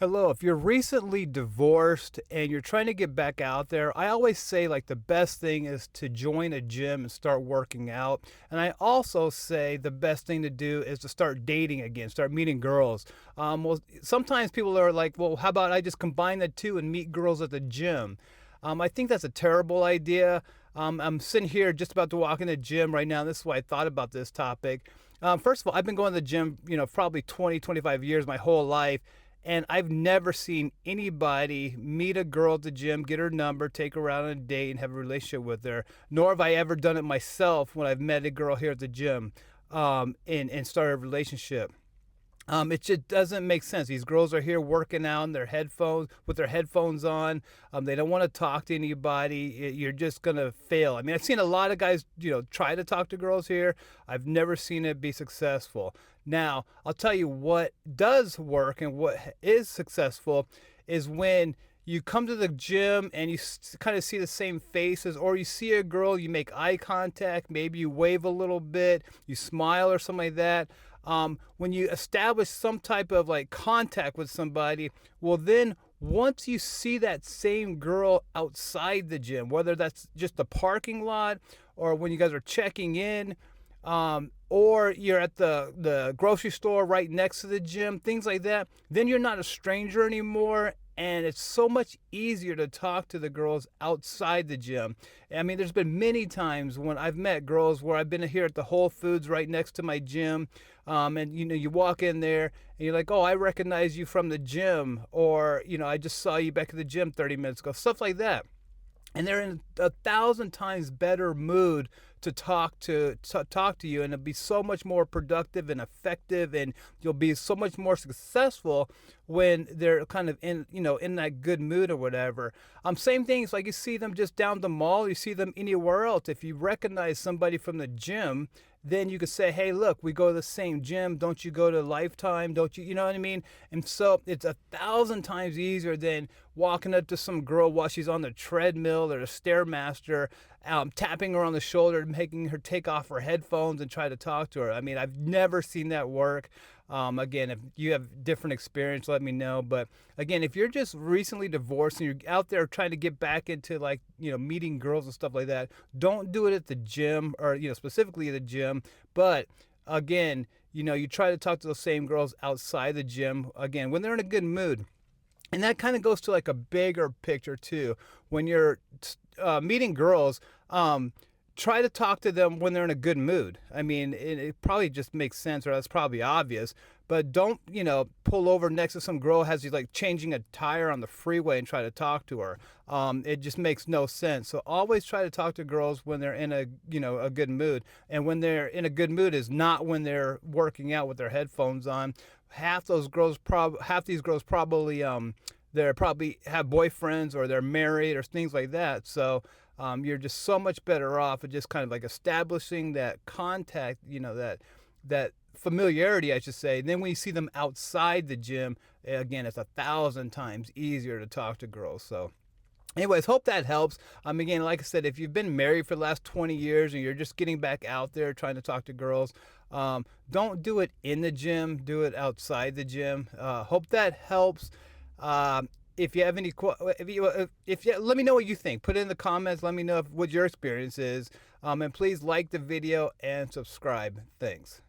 Hello, if you're recently divorced and you're trying to get back out there, I always say like the best thing is to join a gym and start working out. And I also say the best thing to do is to start dating again, start meeting girls. Well, sometimes people are like, well, how about I just combine the two and meet girls at the gym? I think that's a terrible idea. I'm sitting here just about to walk in the gym right now. This is why I thought about this topic. First of all, I've been going to the gym, probably 20, 25 years, my whole life. And I've never seen anybody meet a girl at the gym, get her number, take her out on a date, and have a relationship with her. Nor have I ever done it myself when I've met a girl here at the gym and started a relationship. It just doesn't make sense. These girls are here working out in their headphones with their headphones on. They don't want to talk to anybody. You're just gonna fail. I mean, I've seen a lot of guys, try to talk to girls here. I've never seen it be successful. Now, I'll tell you what does work and what is successful is when you come to the gym and you kind of see the same faces, or you see a girl, you make eye contact, maybe you wave a little bit, you smile or something like that. When you establish some type of like contact with somebody, well, then once you see that same girl outside the gym, whether that's just the parking lot or when you guys are checking in, or you're at the grocery store right next to the gym, things like that, then you're not a stranger anymore. And it's so much easier to talk to the girls outside the gym. I mean, there's been many times when I've met girls where I've been here at the Whole Foods right next to my gym. And you walk in there and you're like, oh, I recognize you from the gym. Or, I just saw you back at the gym 30 minutes ago, stuff like that. And they're in 1,000 times better mood to talk to you, and it'll be so much more productive and effective, and you'll be so much more successful when they're kind of in that good mood or whatever. Same things like you see them just down the mall, you see them anywhere else. If you recognize somebody from the gym, then you could say, hey, look, we go to the same gym. Don't you go to Lifetime? Don't you, you know what I mean? And so it's 1,000 times easier than walking up to some girl while she's on the treadmill or the Stairmaster, tapping her on the shoulder, making her take off her headphones and try to talk to her. I mean, I've never seen that work. Again, if you have different experience, let me know. But again, if you're just recently divorced and you're out there trying to get back into like, meeting girls and stuff like that, don't do it at the gym or, specifically at the gym. But again, you try to talk to those same girls outside the gym, again, when they're in a good mood. And that kind of goes to like a bigger picture too. When you're meeting girls, try to talk to them when they're in a good mood. I mean, it probably just makes sense, or that's probably obvious. But don't, pull over next to some girl has you like changing a tire on the freeway and try to talk to her. It just makes no sense. So always try to talk to girls when they're in a good mood. And when they're in a good mood is not when they're working out with their headphones on. Half these girls probably they probably have boyfriends or they're married or things like that. So you're just so much better off at just kind of like establishing that contact, that familiarity, I should say. And then when you see them outside the gym, again, it's 1,000 times easier to talk to girls. So anyways, hope that helps. Again, like I said, if you've been married for the last 20 years and you're just getting back out there trying to talk to girls, don't do it in the gym. Do it outside the gym. Hope that helps. If you have any, if you let me know what you think. Put it in the comments. Let me know what your experience is. And please like the video and subscribe. Thanks.